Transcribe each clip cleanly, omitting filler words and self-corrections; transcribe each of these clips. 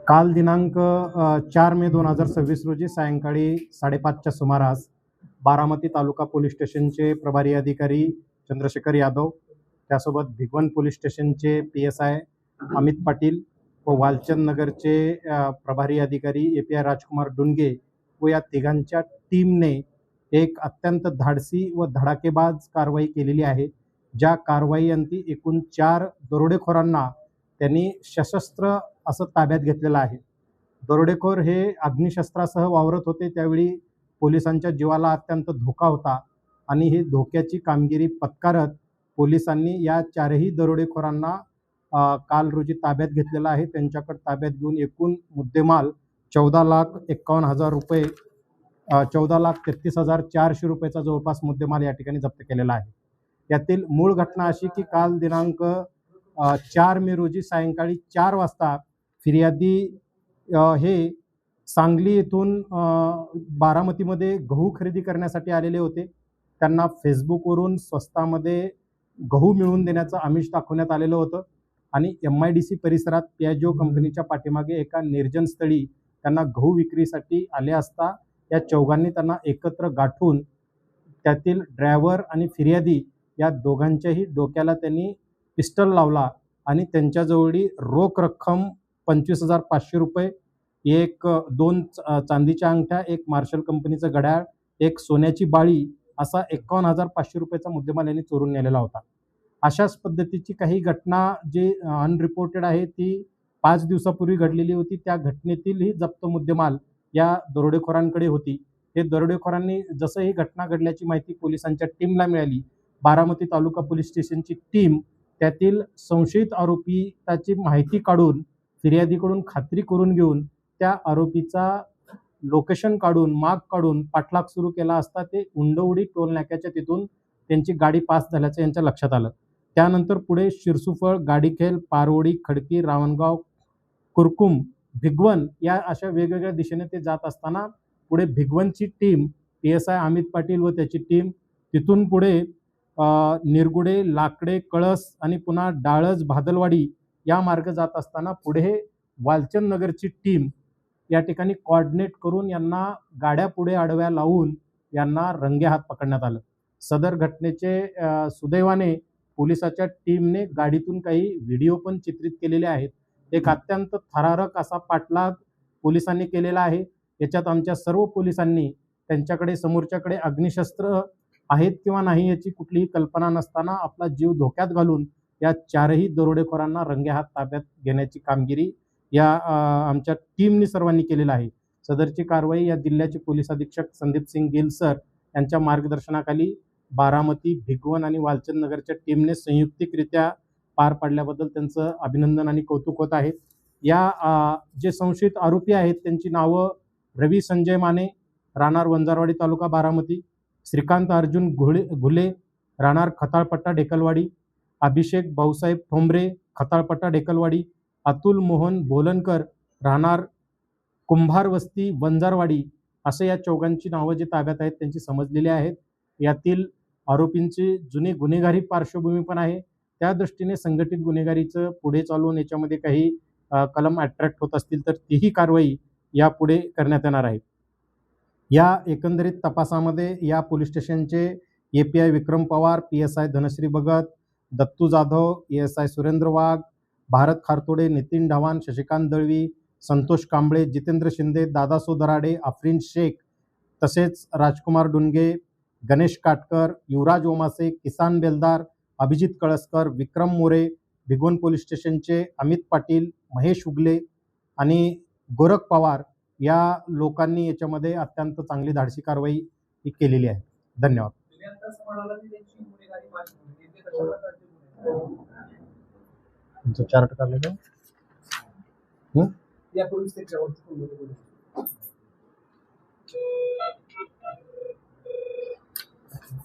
काल दिनांक 4 मे 2026 रोजी सायंकाळी 5:30च्या सुमारास बारामती तालुका पोलीस स्टेशनचे प्रभारी अधिकारी चंद्रशेखर यादव, त्यासोबत भिगवण पोलीस स्टेशनचे PSI अमित पाटील व वालचंद नगरचे प्रभारी अधिकारी API राजकुमार डुनगे व या तिघांच्या टीमने एक अत्यंत धाडसी व धडाकेबाज कारवाई केलेली आहे. ज्या कारवाईअंती एकूण 4 दरोडेखोरांना त्यांनी सशस्त्र असं ताब्यात घेतलेलं आहे. दरोडेखोर हे अग्निशस्त्रासह वावरत होते. त्यावेळी पोलिसांच्या जीवाला अत्यंत धोका होता आणि ही धोक्याची कामगिरी पत्करत पोलिसांनी या 4ही दरोडेखोरांना काल रोजी ताब्यात घेतलेला आहे. त्यांच्याकडे ताब्यात घेऊन एकूण मुद्देमाल 14,51,000 रुपये 14,33,400 रुपयाचा जवळपास मुद्देमाल या ठिकाणी जप्त केलेला आहे. यातील मूळ घटना अशी की काल दिनांक 4 मे रोजी सायंकाळी 4 वाजता फिर्यादी हे सांगली येथून बारामतीमध्ये गहू खरेदी करण्यासाठी आलेले होते. त्यांना फेसबुकवरून स्वस्तामध्ये गहू मिळवून देण्याचं आमिष दाखवण्यात आलेलं होतं आणि MIDC परिसरात पियाजो कंपनीच्या पाठीमागे एका निर्जन स्थळी त्यांना गहू विक्रीसाठी आले असता या चौघांनी त्यांना एकत्र गाठून त्यातील ड्रायव्हर आणि फिर्यादी या दोघांच्याही डोक्याला त्यांनी पिस्टल लावला आणि त्यांच्याजवळी रोख रक्कम 25,500 रुपये, 2 चांदीच्या अंगठ्या, 1 मार्शल कंपनीचं घड्याळ, 1 सोन्याची बाळी असा 51,500 रुपयाचा मुद्देमाल यांनी चोरून नेलेला होता. अशाच पद्धतीची काही घटना जी अनरिपोर्टेड आहे ती 5 दिवसापूर्वी घडलेली होती. त्या घटनेतीलही जप्त मुद्देमाल या दरोडेखोरांकडे होती. हे दरोडेखोरांनी जसं ही घटना घडल्याची माहिती पोलिसांच्या टीमला मिळाली, बारामती तालुका पोलीस स्टेशनची टीम त्यातील संशयित आरोपीची माहिती काढून फिर्यादीकडून खात्री करून घेऊन त्या आरोपीचा लोकेशन काढून माग काढून पाठलाग सुरू केला असता ते उंडवडी टोल नाक्याच्या तिथून त्यांची गाडी पास झाल्याचं यांच्या लक्षात आलं. त्यानंतर पुढे शिरसुफळ, गाडीखेल, पारवडी, खडकी, रावणगाव, कुरकुम, भिगवण या अशा वेगवेगळ्या दिशेने ते जात असताना पुढे भिगवणची टीम PSI अमित पाटील व त्याची टीम तिथून पुढे निरगुडे, लाकडे, कळस आणि पुन्हा डाळज, भादलवाडी या मार्ग जात असताना पुढे वालचंद नगरची टीम या ठिकाणी कोऑर्डिनेट करून यांना गाड्या पुढे आडव्या लावून यांना रंगेहात पकडण्यात आलं. सदर घटनेचे सुदैवाने पोलिसाच्या टीमने गाडीतून काही व्हिडिओ पण चित्रित केलेले आहेत. एक अत्यंत थरारक असा पाठलाग पोलिसांनी केलेला आहे. याच्यात आमच्या सर्व पोलिसांनी त्यांच्याकडे समोरच्याकडे अग्निशस्त्र आहेत किंवा नाही याची कुठलीही कल्पना नसताना आपला जीव धोक्यात घालून या 4ही दरोडेखोरांना रंगेहात ताब्यात घेण्याची कामगिरी या आमच्या टीमने सर्वांनी केलेला आहे. सदरची कारवाई या जिल्ह्याचे पोलीस अधीक्षक संदीप सिंग गिल सर यांच्या मार्गदर्शनाखाली बारामती, भिगवण आणि वालचंद नगरच्या टीमने संयुक्तिकरित्या पार पाडल्याबद्दल त्यांचं अभिनंदन आणि कौतुक होत आहे. या जे संशयित आरोपी आहेत त्यांची नावं रवी संजय माने, राहणार वंजारवाडी तालुका बारामती, श्रीकांत अर्जुन घुले, राहणार खताळपट्टा ढेकलवाडी, अभिषेक भाऊसाहेब ठोंबरे, खताळपट्टा ढेकलवाडी, अतुल मोहन बोलनकर, राहणार कुंभार वस्ती वंजारवाडी असे या चौघांची नावं जी ताब्यात आहेत त्यांची समजलेली आहेत. यातील आरोपींची जुनी गुन्हेगारी पार्श्वभूमी पण आहे. त्या दृष्टीने संघटित गुन्हेगारीचं पुढे चालून याच्यामध्ये काही कलम अट्रॅक्ट होत असतील तर तीही कारवाई यापुढे करण्यात येणार आहे. या एकंदरीत तपासामध्ये या पोलीस स्टेशनचे API विक्रम पवार, PSI धनश्री भगत, दत्तू जाधव, ASI सुरेंद्र वाघ, भारत खारतोडे, नितीन ढवाण, शशिकांत दळवी, संतोष कांबळे, जितेंद्र शिंदे, दादा सोदराडे, आफरीन शेख, तसेच राजकुमार डुनगे, गणेश काटकर, युवराज ओमासे, किसान बेलदार, अभिजित कळसकर, विक्रम मोरे, भिगवण पोलीस स्टेशनचे अमित पाटील, महेश उगले आणि गोरख पवार या लोकांनी याच्यामध्ये अत्यंत चांगली धाडसी कारवाई ही केलेली आहे. धन्यवाद. चार्ट काढले का?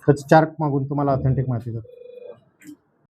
त्याचं चार्ट मागून तुम्हाला ऑथेंटिक माहिती देतो.